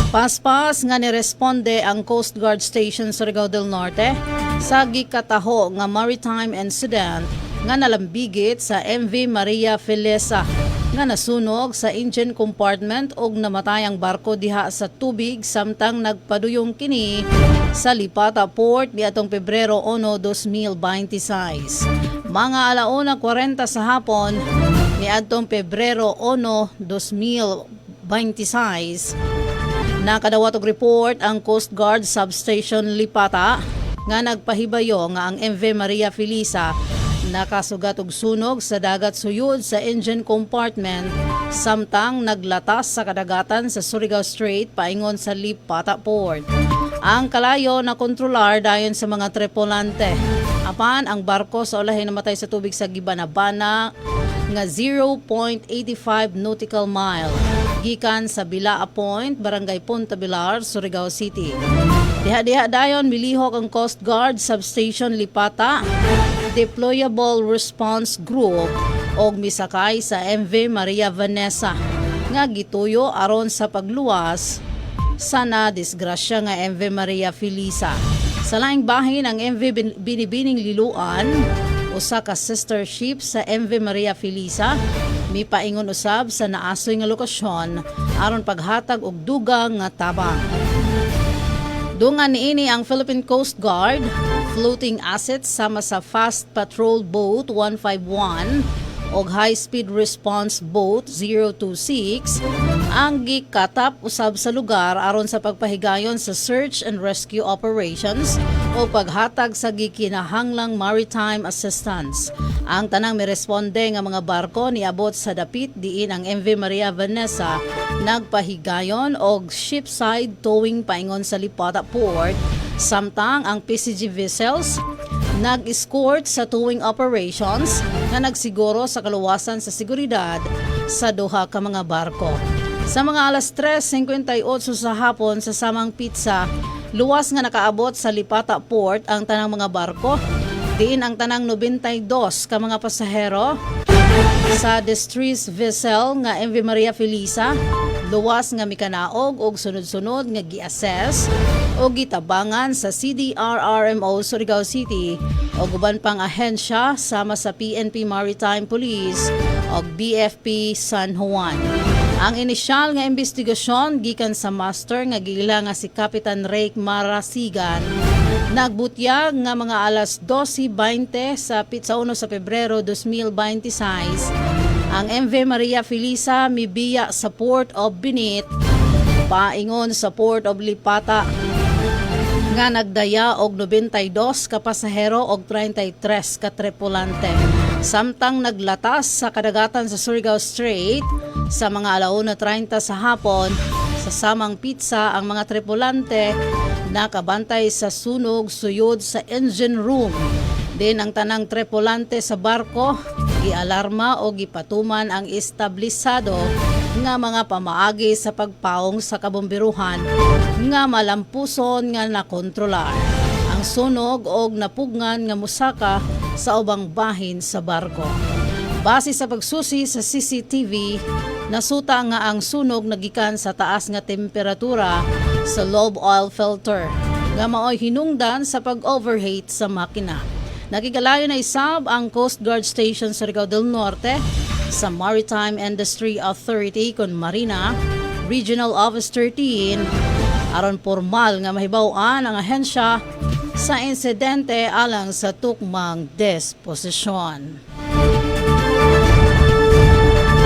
Paspas nga niresponde ang Coast Guard Station sa Surigao del Norte sa gikataho nga maritime incident nga nalambigit sa MV Maria Felisa nga nasunog sa engine compartment ug namatay ang barko diha sa tubig samtang nagpaduyong kini sa Lipata Port niadtong Pebrero 1, 2026. Mga 1:40 sa hapon niadtong Pebrero 1, 2026. Nakadawat og report ang Coast Guard Substation Lipata nga nagpahibayo nga ang MV Maria Felisa nakasugat og sunog sa dagat suyod sa engine compartment samtang naglatas sa kadagatan sa Surigao Strait paingon sa Lipata Port. Ang kalayo na kontrolar dayon sa mga tripulante. Apan ang barko sa ulahi namatay sa tubig sa Gibanabana nga 0.85 nautical mile gikan sa Bilaa Point, Barangay Punta Bilar, Surigao City. Diha-diha dayon milihok ang Coast Guard Substation Lipata, Deployable Response Group og misakay sa MV Maria Vanessa nga gituyo aron sa pagluwas sa nadisgrasya nga MV Maria Felisa. Sa laing bahin ang MV Binibining Liluan, usa ka sister ship sa MV Maria Felisa, mipaingon usab sa naasoy nga lokasyon aron paghatag og dugang nga tabang. Dungan niini ang Philippine Coast Guard floating assets sama sa Fast Patrol Boat 151 o High Speed Response Boat 026 ang gikatap usab sa lugar aron sa pagpahigayon sa search and rescue operations o paghatag sa gikinahanglang maritime assistance. Ang tanang miresponde nga mga barko niabot sa dapit diin ang MV Maria Vanessa nagpahigayon og shipside towing paingon sa Lipata Port samtang ang PCG vessels nag-escort sa towing operations na nagsiguro sa kaluwasan sa seguridad sa duha ka mga barko. Sa mga 3:58 sa hapon sa samang pitsa, luwas nga nakaabot sa Lipata Port ang tanang mga barko. Diin ang tanang 92 ka mga pasahero sa distress vessel nga MV Maria Felisa. Luwas nga mikanaog og sunod-sunod nga gi-assess o gitabangan sa CDRRMO Surigao City o guban pang ahensya sama sa PNP Maritime Police o BFP San Juan. Ang inisyal nga investigasyon gikan sa master nga gila nga si Kapitan Rake Marasigan nagbutyag nga mga 12:20 sa pitsa 1 sa Pebrero 2026. Ang MV Maria Felisa mibiya sa Port of Benit paingon sa Port of Lipata nga nagdaya og 92 ka pasahero og 33 ka tripulante. Samtang naglatas sa kadagatan sa Surigao Strait sa mga 1:30 sa hapon sa samang pitsa ang mga tripulante nakabantay sa sunog suyod sa engine room. Din ang tanang tripulante sa barko gialarma o gipatuman ang establisado nga mga pamaagi sa pagpaong sa kabomberuhan nga malampuson nga nakontrolar ang sunog og napugngan nga musaka sa ubang bahin sa barko. Base sa pagsusi sa CCTV, nasuta nga ang sunog nagikan sa taas nga temperatura sa lobe oil filter nga maoy hinungdan sa pag-overheat sa makina. Nagigalayo na isab ang Coast Guard Station sa Surigao del Norte sa Maritime Industry Authority kon Marina Regional Office 13 aron formal nga mahibaw-an ang ahensya sa insidente alang sa tukmang disposisyon.